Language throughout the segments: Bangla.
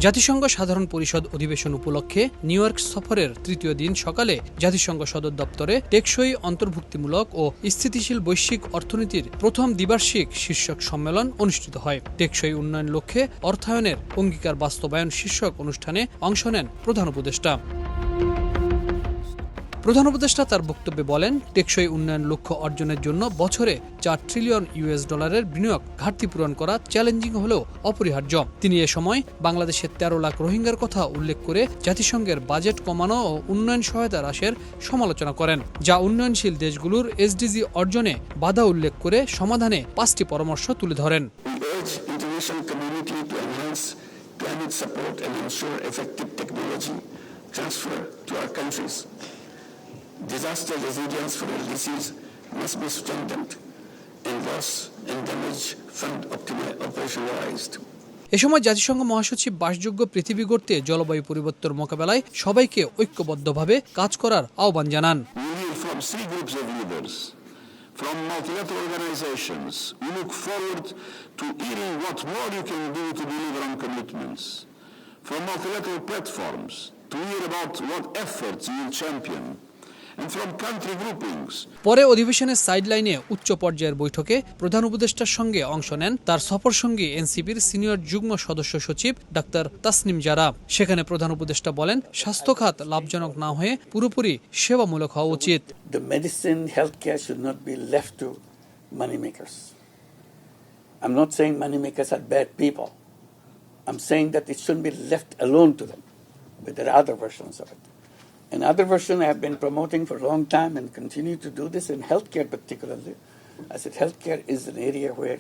জাতিসংঘ সাধারণ পরিষদ অধিবেশন উপলক্ষে নিউ ইয়র্ক সফরের তৃতীয় দিন সকালে জাতিসংঘ সদর দপ্তরে টেকসই অন্তর্ভুক্তিমূলক ও স্থিতিশীল বৈশ্বিক অর্থনীতির প্রথম দ্বিবার্ষিক শীর্ষক সম্মেলন অনুষ্ঠিত হয়। টেকসই উন্নয়ন লক্ষ্যে অর্থায়নের অঙ্গীকার বাস্তবায়ন শীর্ষক অনুষ্ঠানে অংশ নেন প্রধান উপদেষ্টা। প্রধান উপদেষ্টা তার বক্তব্যে বলেন, টেকসই উন্নয়ন লক্ষ্য অর্জনের জন্য বছরে $4 ট্রিলিয়ন বিনিয়োগ ঘাটতি পূরণ করা চ্যালেঞ্জিং হলেও অপরিহার্য। তিনি এ সময় বাংলাদেশের 13 লাখ রোহিঙ্গার কথা উল্লেখ করে জাতিসংঘের বাজেট কমানো ও উন্নয়ন সহায়তা হ্রাসের সমালোচনা করেন, যা উন্নয়নশীল দেশগুলোর SDG অর্জনে বাধা উল্লেখ করে সমাধানে 5টি পরামর্শ তুলে ধরেন। Disaster resilience for LDCs must be strengthened and loss and damage fund operationalized. এ সময় জাতিসংঘ মহাসচিব বাসযোগ্য পৃথিবী গড়তে জলবায়ু পরিবর্তন মোকাবেলায় সবাইকে ঐক্যবদ্ধভাবে কাজ করার আহ্বান জানান। From multilateral organizations, we look forward to hearing what more you can do to deliver on commitments. From multilateral platforms, to hear about what efforts you will champion. পরে অধিবেশনের সাইডলাইনে উচ্চ পর্যায়ের বৈঠকে প্রধান উপদেষ্টার সঙ্গে অংশ নেন তার সফরসঙ্গী এনসিপির সিনিয়র যুগ্ম সদস্য সচিব ডাক্তার তাসনিম জারা। সেখানে প্রধান উপদেষ্টা বলেন, স্বাস্থ্য খাত লাভজনক না হয়ে পুরোপুরি সেবামূলক হওয়া উচিত। The medicine, healthcare should not be left to money makers. I'm not saying money makers are bad people. I'm saying that it shouldn't be left alone to them, but there are other versions of it. Another version I have been promoting for a long time and continue to do this in healthcare particularly. I said healthcare is an area where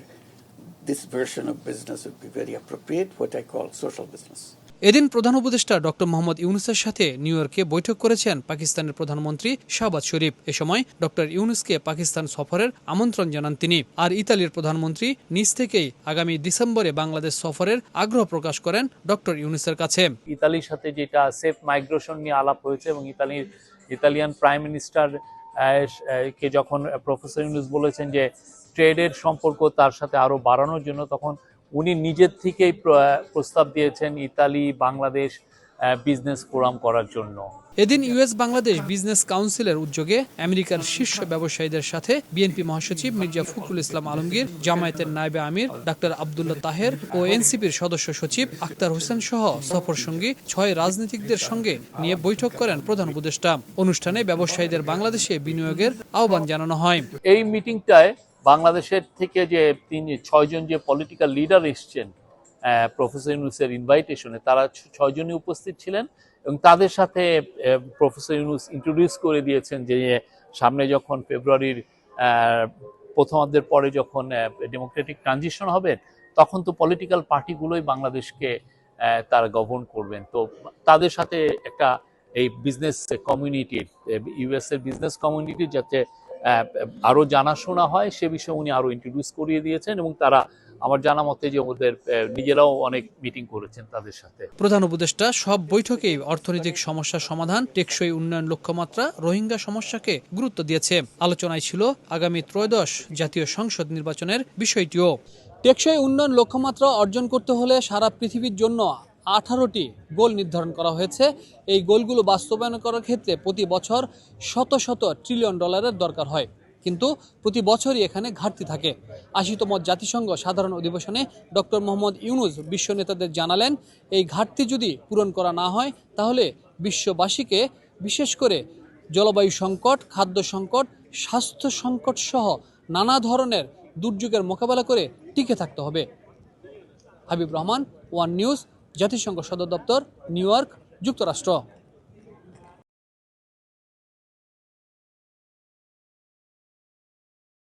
this version of business would be very appropriate, what I call social business. এদিন প্রধান উপদেষ্টা ডক্টর মোহাম্মদ ইউনূসের সাথে নিউ ইয়র্কে বৈঠক করেছেন পাকিস্তানের প্রধানমন্ত্রী শাহবাজ শরীফ। এ সময় ডক্টর ইউনূসকে পাকিস্তান সফরের আমন্ত্রণ জানান তিনি। আর ইতালির প্রধানমন্ত্রী নিজ থেকেই আগামী ডিসেম্বরে বাংলাদেশ সফরের আগ্রহ প্রকাশ করেন ডক্টর ইউনূসের কাছে। ইতালির সাথে যেটা সেফ মাইগ্রেশন নিয়ে আলাপ হয়েছে এবং ইতালিয়ান প্রাইম মিনিস্টার কে যখন প্রফেসর ইউনূস বলেছেন যে ট্রেডের সম্পর্ক তার সাথে আরো বাড়ানোর জন্য, তখন উনি নিজের থেকেই প্রস্তাব দিয়েছেন ইতালি বাংলাদেশ বিজনেস ফোরাম করার জন্য। এদিন ইউএস বাংলাদেশ বিজনেস কাউন্সিলের উদ্যোগে আমেরিকার শীর্ষ ব্যবসায়ীদের সাথে বিএনপি মহাসচিব মির্জা ফখরুল ইসলাম আলমগীর, জামায়াতের নায়েবে আমির ডাক্তার আব্দুল্লাহ তাহের ও এনসিপির সদস্য সচিব আখতার হোসেন সহ সফরসঙ্গী 6 রাজনীতিকদের সঙ্গে নিয়ে বৈঠক করেন প্রধান উপদেষ্টা। অনুষ্ঠানে ব্যবসায়ীদের বাংলাদেশে বিনিয়োগের আহ্বান জানানো হয়। এই মিটিংটায় বাংলাদেশের থেকে যে 6 জন যে পলিটিক্যাল লিডার এসছেন প্রফেসর ইউনূসের ইনভাইটেশনে, তারা 6 জনই উপস্থিত ছিলেন এবং তাদের সাথে প্রফেসর ইউনূস ইন্ট্রোডিউস করে দিয়েছেন যে সামনে যখন ফেব্রুয়ারির প্রথমার্ধের পরে যখন ডেমোক্রেটিক ট্রানজিশন হবে, তখন তো পলিটিক্যাল পার্টিগুলোই বাংলাদেশকে তারা গভর্ন করবেন। তো তাদের সাথে একটা এই বিজনেস কমিউনিটির, ইউএস এর বিজনেস কমিউনিটির যাতে আরো জানাশোনা হয় সে বিষয়ে উনি আরো ইন্ট্রোডিউস করিয়ে দিয়েছেন এবং তারা আমার জানা মতে যে ওদের নিজেরাও অনেক মিটিং করেছেন তাদের সাথে। প্রধান উপদেষ্টা সব বৈঠকেই অর্থনৈতিক সমস্যা সমাধান, টেকসই উন্নয়ন লক্ষ্যমাত্রা, রোহিঙ্গা সমস্যাকে গুরুত্ব দিয়েছে। আলোচনায় ছিল আগামী ত্রয়োদশ জাতীয় সংসদ নির্বাচনের বিষয়টিও। টেকসই উন্নয়ন লক্ষ্যমাত্রা অর্জন করতে হলে সারা পৃথিবীর জন্য 18টি গোল নির্ধারণ করা হয়েছে। এই গোলগুলো বাস্তবায়ন করার ক্ষেত্রে প্রতি বছর শত শত ট্রিলিয়ন ডলারের দরকার হয়, কিন্তু প্রতি বছরই এখানে ঘাটতি থাকে। 80তম জাতিসংঘ সাধারণ অধিবেশনে ডক্টর মোহাম্মদ ইউনূস বিশ্ব নেতাদের জানালেন, এই ঘাটতি যদি পূরণ করা না হয় তাহলে বিশ্ববাসীকে বিশেষ করে জলবায়ু সংকট, খাদ্য সংকট, স্বাস্থ্য সংকট সহ নানা ধরনের দুর্যোগের মোকাবেলা করে টিকে থাকতে হবে। হাবিব রহমান, ওয়ান নিউজ, জাতিসংঘ সদর দপ্তর, নিউ ইয়র্ক, যুক্তরাষ্ট্র।